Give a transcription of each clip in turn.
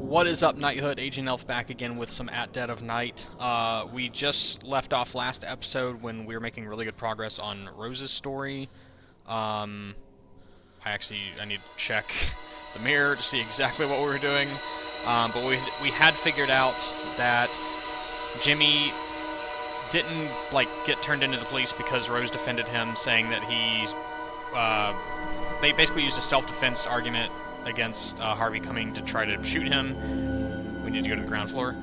What is up, Knighthood? AgentElf back again with some At Dead of Night. We just left off last episode when we were making really good progress on Rose's story. I need to check the mirror to see exactly what we were doing. But we had figured out that Jimmy didn't get turned into the police because Rose defended him, saying that they basically used a self-defense argument against Harvey coming to try to shoot him. We need to go to the ground floor.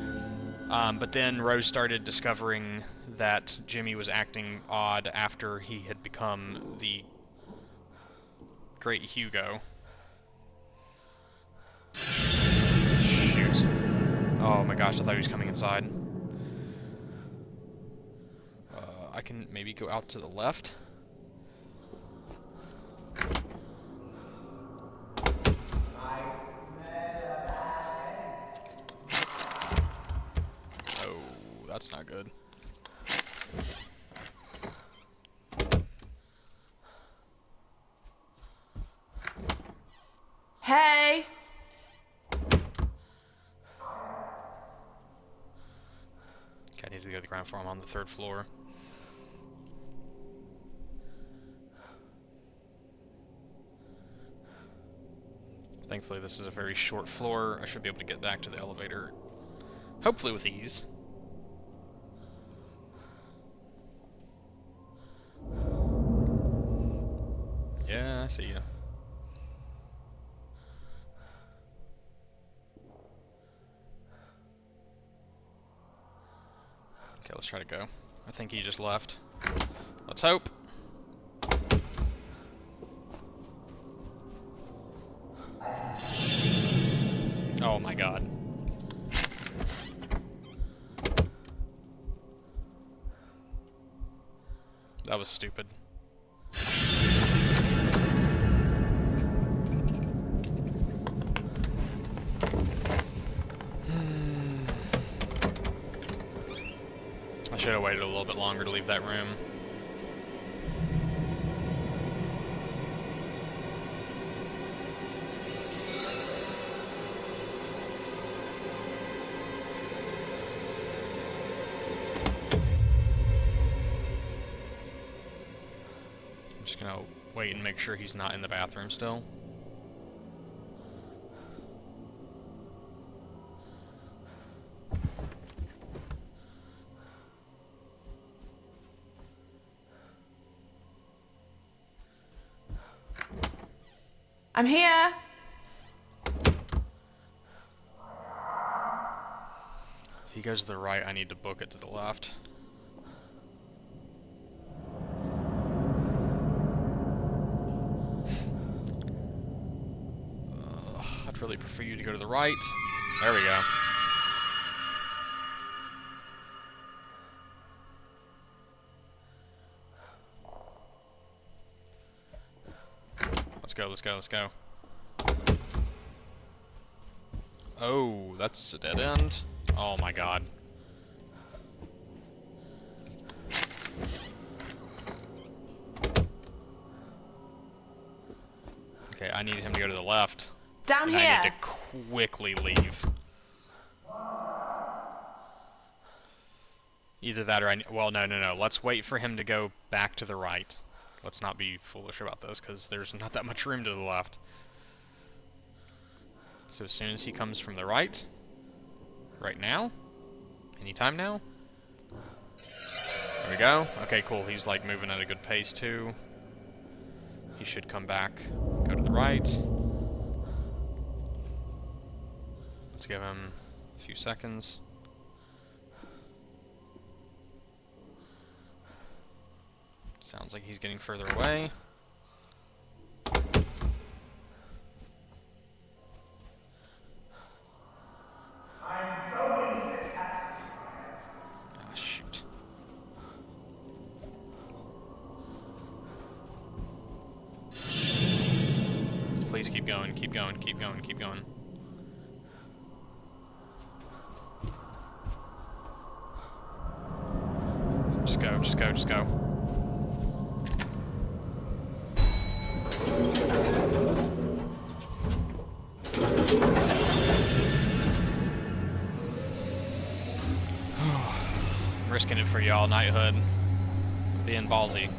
But then Rose started discovering that Jimmy was acting odd after he had become the Great Hugo. Shoot. Oh my gosh, I thought he was coming inside. I can maybe go out to the left. Oh, that's not good. Hey! Okay, I need to go to the ground floor. I'm on the 3rd floor. Thankfully, this is a very short floor. I should be able to get back to the elevator, hopefully with ease. Yeah, I see you. Okay, let's try to go. I think he just left. Let's hope. Oh my god. That was stupid. I should have waited a little bit longer to leave that room. I'm just gonna wait and make sure he's not in the bathroom still. I'm here! If he goes to the right, I need to book it to the left. I'd really prefer you to go to the right. There we go. Let's go, let's go, let's go. Oh, that's a dead end. Oh my god. Okay, I need him to go to the left. Down and here! I need to quickly leave. Either that or well, no. Let's wait for him to go back to the right. Let's not be foolish about this, because there's not that much room to the left. So as soon as he comes from the right now, anytime now. There we go. Okay, cool. He's like moving at a good pace too. He should come back, go to the right. Let's give him a few seconds. Sounds like he's getting further away. Ah, shoot. Please keep going, keep going, keep going, keep going. Just go, just go, just go. risking it for y'all, knighthood. Being ballsy.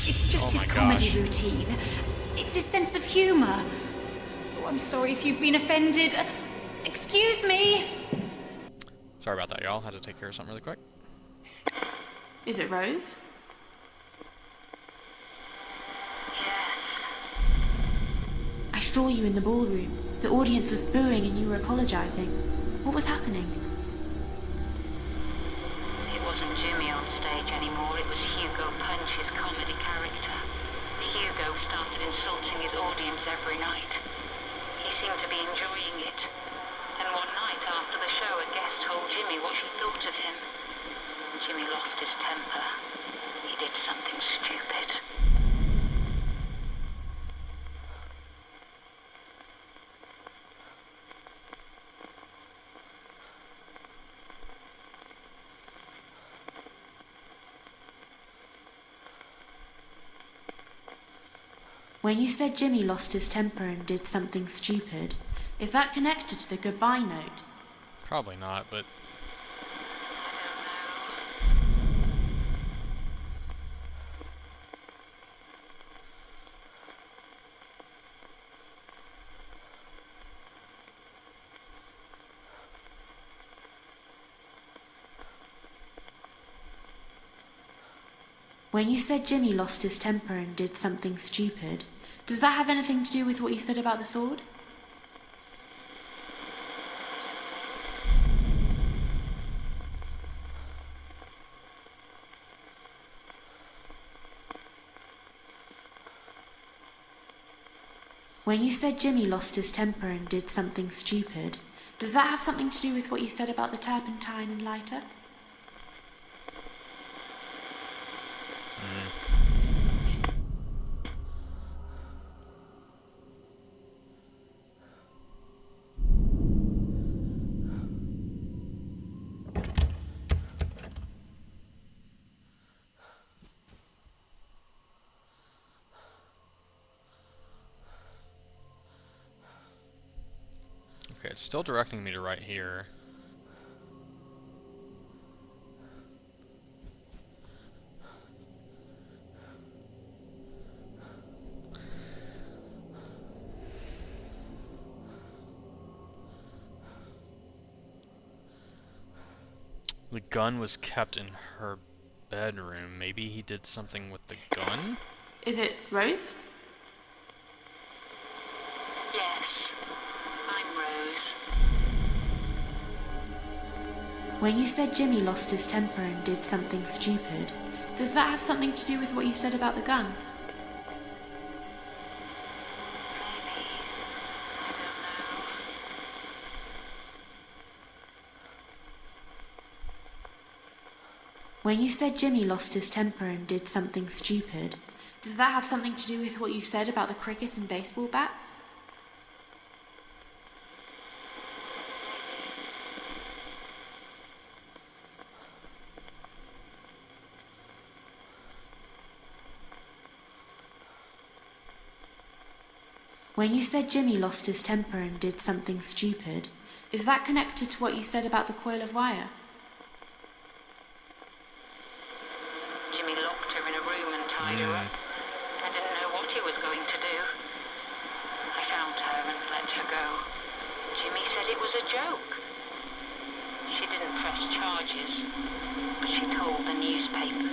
It's just his comedy routine. It's his sense of humour. Oh, I'm sorry if you've been offended. Excuse me. Sorry about that, y'all. Had to take care of something really quick. Is it Rose? I saw you in the ballroom. The audience was booing and you were apologising. What was happening? It wasn't Jimmy on stage anymore, it was Hugo Punch, his comedy character. Hugo started insulting his audience every night. He seemed to be enjoying it. And one night after the show, a guest told Jimmy what she thought of him. Jimmy lost his temper. He did something stupid. When you said Jimmy lost his temper and did something stupid, is that connected to the goodbye note? Probably not, but... When you said Jimmy lost his temper and did something stupid, does that have anything to do with what you said about the sword? When you said Jimmy lost his temper and did something stupid, does that have something to do with what you said about the turpentine and lighter? Okay, it's still directing me to right here. The gun was kept in her bedroom. Maybe he did something with the gun? Is it Rose? Yes, I'm Rose. When you said Jimmy lost his temper and did something stupid, does that have something to do with what you said about the gun? When you said Jimmy lost his temper and did something stupid, does that have something to do with what you said about the cricket and baseball bats? When you said Jimmy lost his temper and did something stupid, is that connected to what you said about the coil of wire? Jimmy locked her in a room and tied her up. I didn't know what he was going to do. I found her and let her go. Jimmy said it was a joke. She didn't press charges, but she told the newspapers.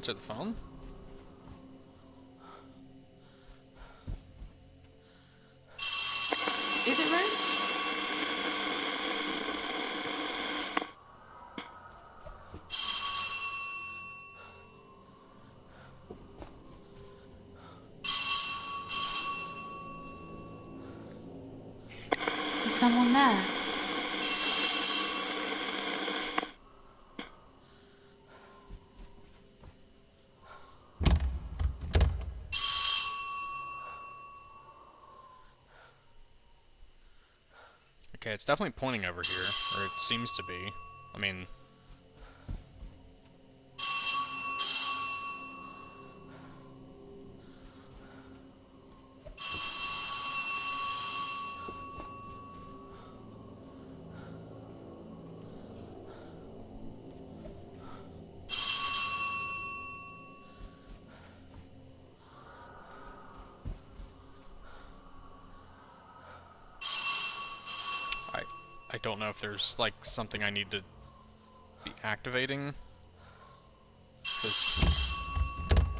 answer the phone? Is it Rose? Is someone there? Okay, it's definitely pointing over here, or it seems to be. I mean... I don't know if there's, like, something I need to be activating.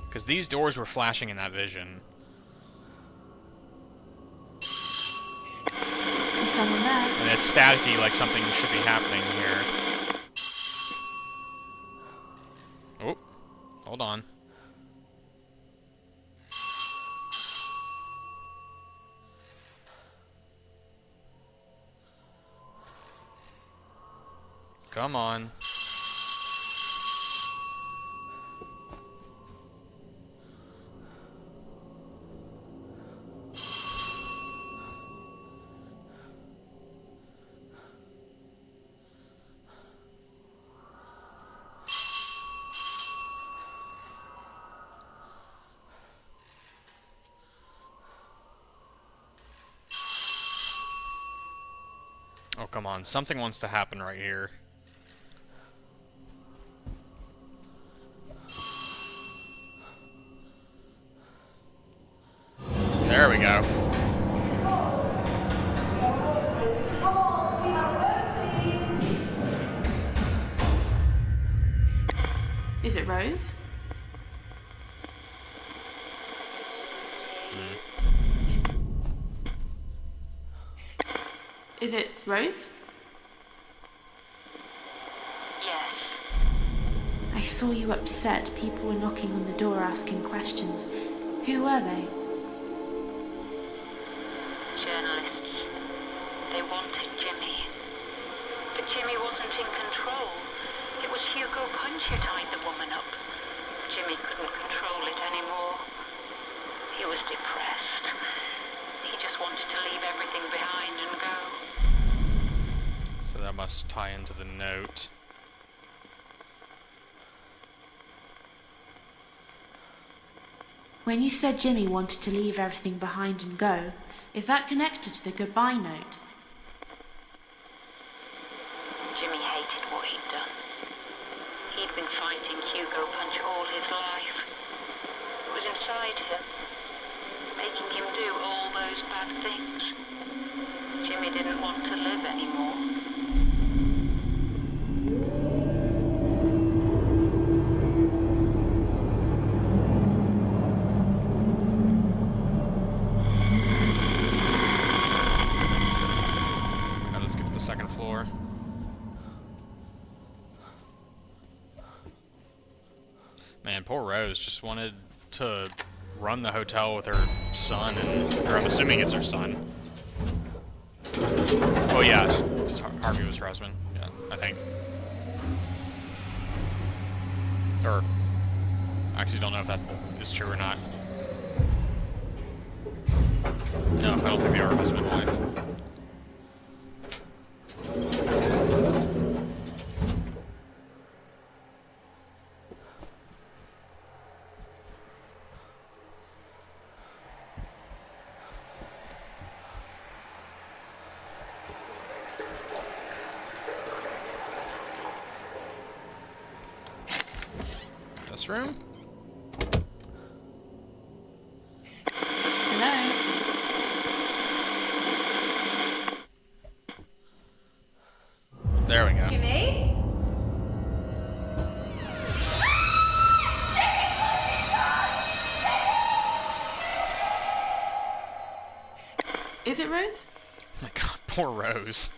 Because these doors were flashing in that vision. Is someone there? And it's staticky, like something should be happening here. Oh, hold on. Come on. Oh, come on. Something wants to happen right here. There we go. Is it Rose? Is it Rose? Yes. I saw you upset. People were knocking on the door asking questions. Who were they? Journalists. They wanted Jimmy. But Jimmy wasn't in control. It was Hugo Punch who tied the woman up. Jimmy couldn't control it anymore. He was depressed. He just wanted to leave everything behind and go. So that must tie into the note. When you said Jimmy wanted to leave everything behind and go, is that connected to the goodbye note? Jimmy hated what he'd done. He'd been fighting Hugo Punch all his life. It was inside him, making him do all those bad things. Jimmy didn't want to live anymore. Alright, let's get to the second floor. Man, poor Rose just wanted to run the hotel with her son, or I'm assuming it's her son. Oh yeah, Harvey was her husband, yeah, I think. Or, I actually don't know if that is true or not. No, I don't think they are husband and wife. This room? Hello? There we go. Jimmy? Rose? Oh my god, poor Rose.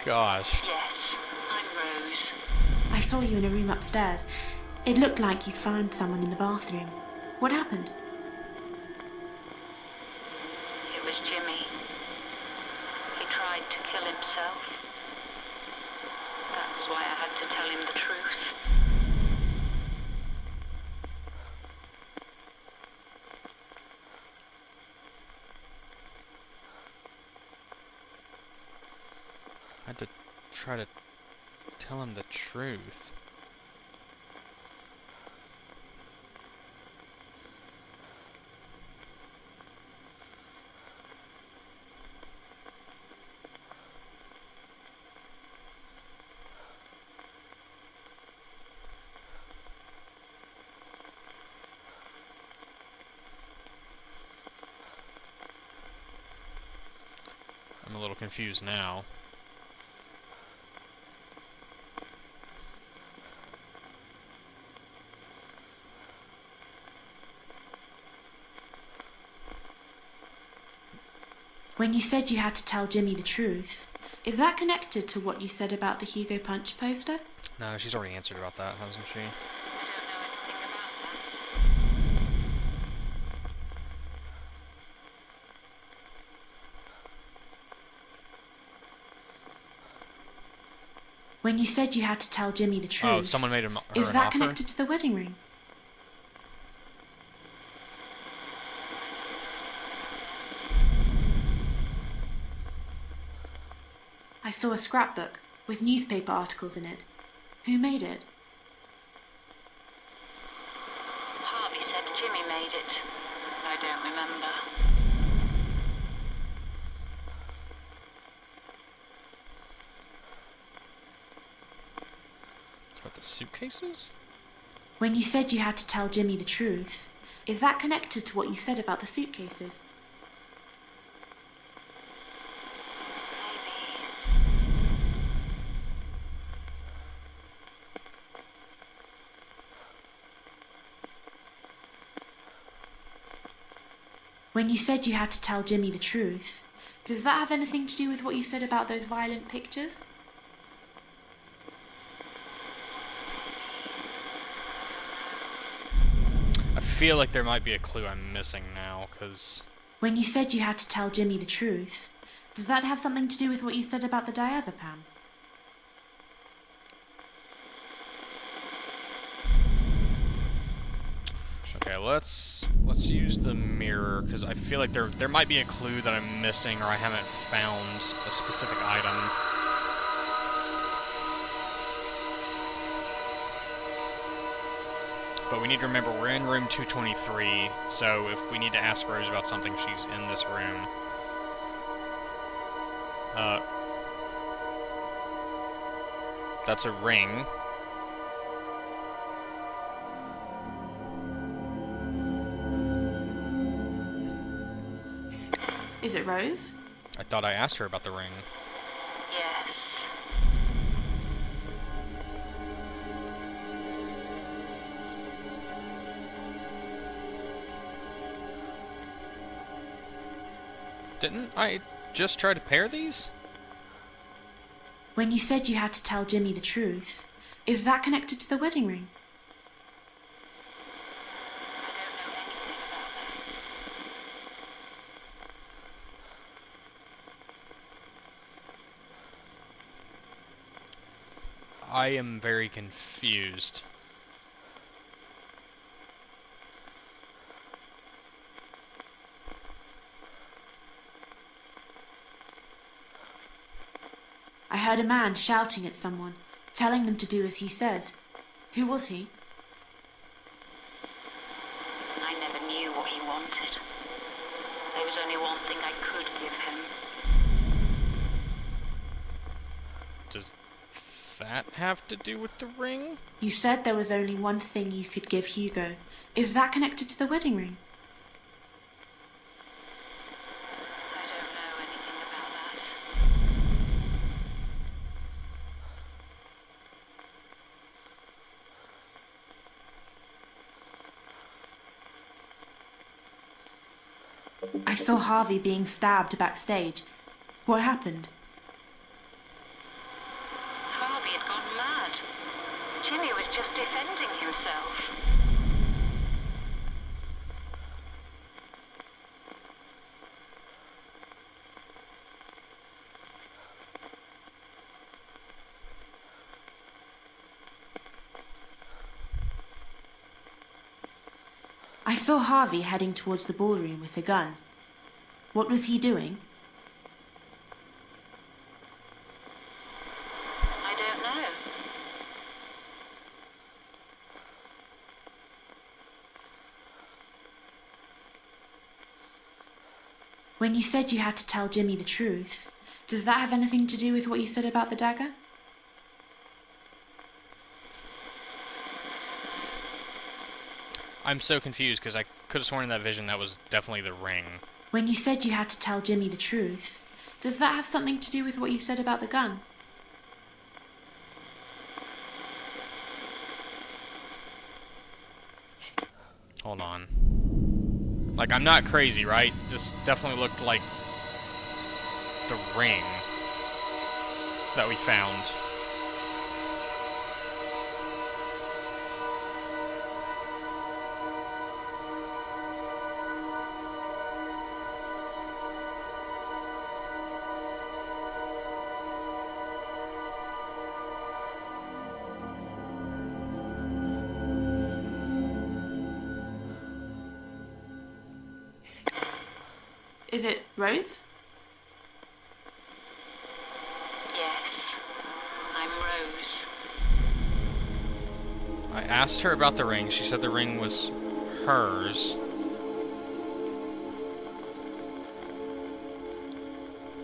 Gosh. Yes, I'm Rose. I saw you in a room upstairs. It looked like you found someone in the bathroom. What happened? It was Jimmy. He tried to kill himself. That's why I had to tell him the truth. I had to try to tell him the truth. I'm a little confused now. When you said you had to tell Jimmy the truth, is that connected to what you said about the Hugo Punch poster? No, she's already answered about that, hasn't she? I don't know anything about that. When you said you had to tell Jimmy the truth, Oh, someone made her is an that offer? connected to the wedding ring? I saw a scrapbook with newspaper articles in it. Who made it? Harvey said Jimmy made it. I don't remember. It's about the suitcases? When you said you had to tell Jimmy the truth, is that connected to what you said about the suitcases? When you said you had to tell Jimmy the truth, does that have anything to do with what you said about those violent pictures? I feel like there might be a clue I'm missing now, because... When you said you had to tell Jimmy the truth, does that have something to do with what you said about the diazepam? Okay, let's use the mirror, because I feel like there might be a clue that I'm missing, or I haven't found a specific item. But we need to remember we're in room 223, so if we need to ask Rose about something, she's in this room. That's a ring. Is it Rose? I thought I asked her about the ring. Yes. Didn't I just try to pair these? When you said you had to tell Jimmy the truth, is that connected to the wedding ring? I am very confused. I heard a man shouting at someone, telling them to do as he says. Who was he? I never knew what he wanted. There was only one thing I could give him. Does that have to do with the ring? You said there was only one thing you could give Hugo. Is that connected to the wedding ring? I don't know anything about that. I saw Harvey being stabbed backstage. What happened? Harvey had gone mad. Jimmy was just defending himself. I saw Harvey heading towards the ballroom with a gun. What was he doing? I don't know. When you said you had to tell Jimmy the truth, does that have anything to do with what you said about the dagger? I'm so confused because I could have sworn in that vision that was definitely the ring. When you said you had to tell Jimmy the truth, does that have something to do with what you said about the gun? Hold on. Like, I'm not crazy, right? This definitely looked like the ring that we found. Is it Rose? Yes. I'm Rose. I asked her about the ring. She said the ring was hers.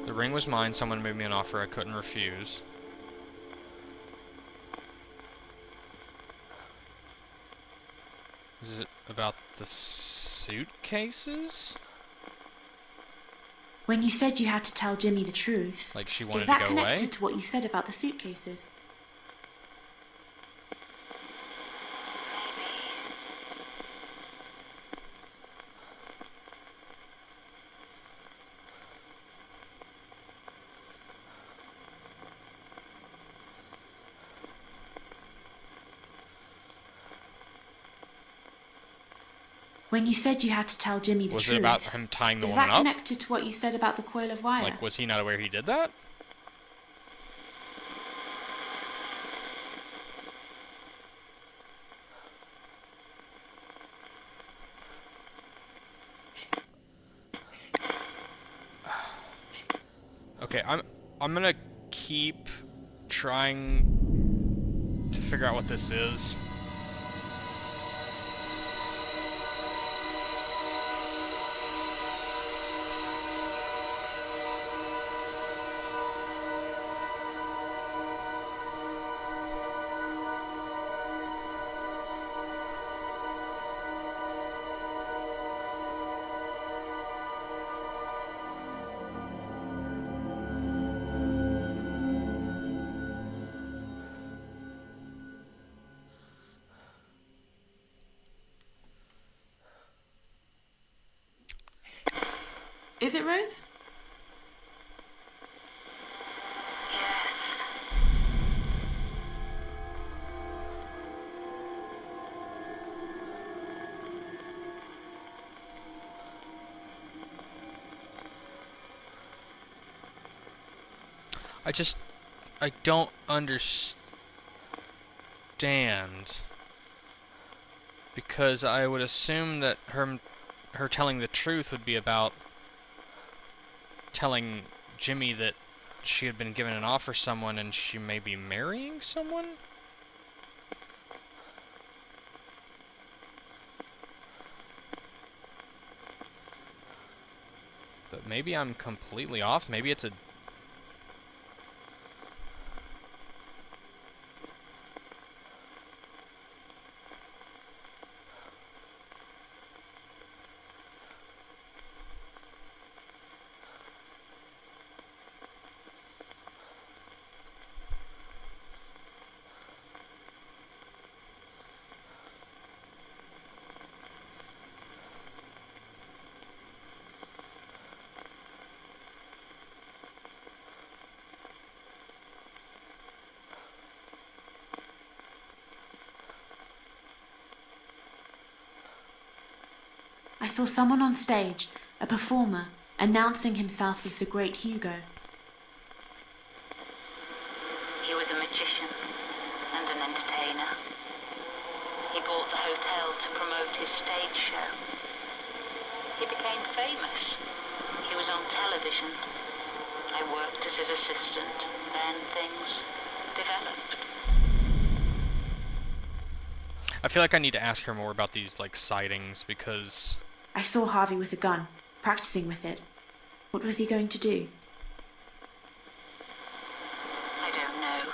The ring was mine. Someone made me an offer I couldn't refuse. Is it about the suitcases? When you said you had to tell Jimmy the truth, Like she wanted is that to go away? connected to what you said about the suitcases? When you said you had to tell Jimmy the truth, Was it about him tying the is woman that up? connected to what you said about the coil of wire? Like, was he not aware he did that? Okay, I'm gonna keep trying to figure out what this is. Is it Rose? I don't understand. Because I would assume that her telling the truth would be about telling Jimmy that she had been given an offer someone and she may be marrying someone? But maybe I'm completely off. Maybe it's a... saw someone on stage, a performer, announcing himself as the Great Hugo. He was a magician and an entertainer. He bought the hotel to promote his stage show. He became famous. He was on television. I worked as his assistant. Then things developed. I feel like I need to ask her more about these, like, sightings, because... I saw Harvey with a gun, practicing with it. What was he going to do? I don't know.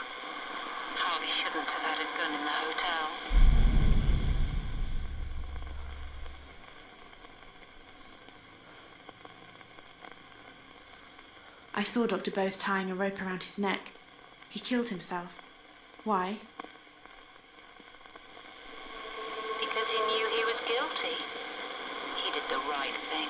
Harvey shouldn't have had a gun in the hotel. I saw Dr. Bose tying a rope around his neck. He killed himself. Why? Because he knew he was guilty. He did the right thing.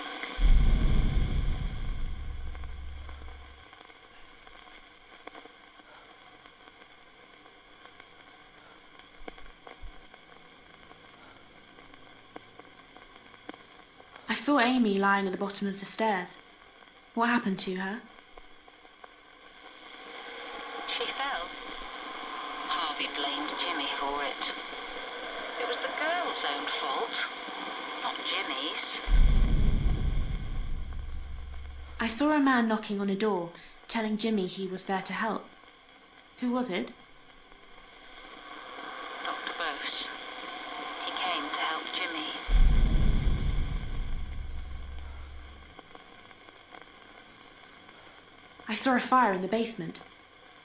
I saw Amy lying at the bottom of the stairs. What happened to her? She fell. Harvey blamed Jimmy for it. It was the girl's own fault, not Jimmy's. I saw a man knocking on a door, telling Jimmy he was there to help. Who was it? Dr. Bose. He came to help Jimmy. I saw a fire in the basement.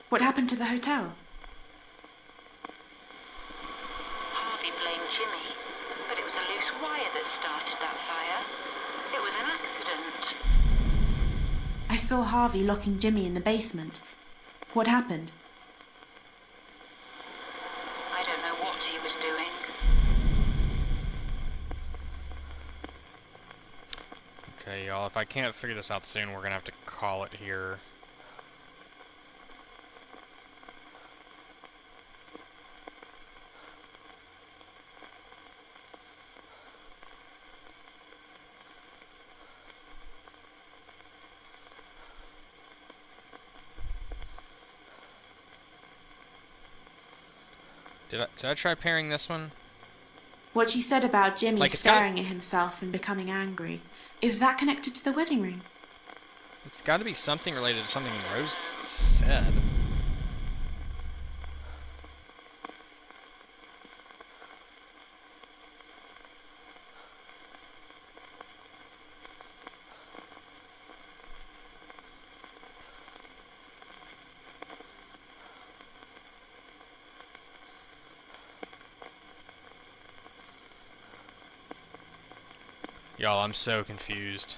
What happened to the hotel? Harvey blamed Jimmy, but it was a loose wire that started that fire. It was an accident. I saw Harvey locking Jimmy in the basement. What happened? I don't know what he was doing. Okay, y'all, if I can't figure this out soon, we're gonna have to call it here. Did I try pairing this one? What you said about Jimmy Like, it's staring at himself and becoming angry, is that connected to the wedding ring? It's got to be something related to something Rose said. Y'all, I'm so confused.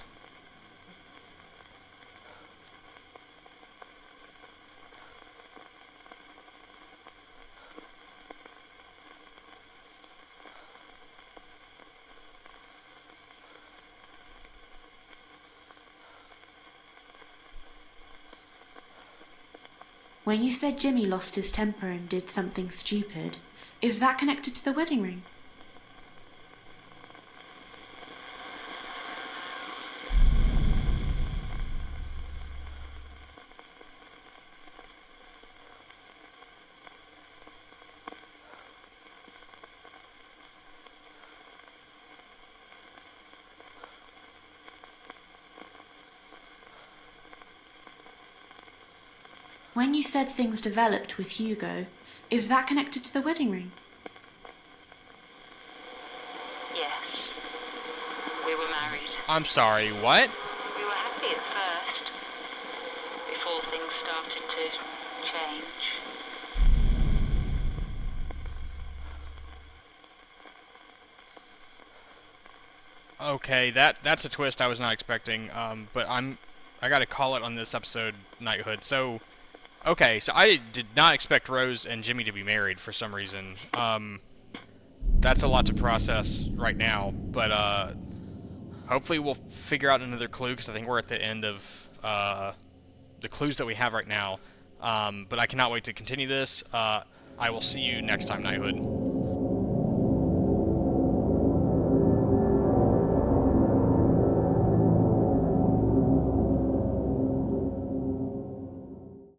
When you said Jimmy lost his temper and did something stupid, is that connected to the wedding ring? When you said things developed with Hugo, is that connected to the wedding ring? Yes. We were married. I'm sorry, what? We were happy at first, before things started to change. Okay, that's a twist I was not expecting. But I gotta call it on this episode, Knighthood. So, okay, so I did not expect Rose and Jimmy to be married for some reason. That's a lot to process right now, but hopefully we'll figure out another clue, because I think we're at the end of the clues that we have right now. But I cannot wait to continue this. I will see you next time, Knighthood.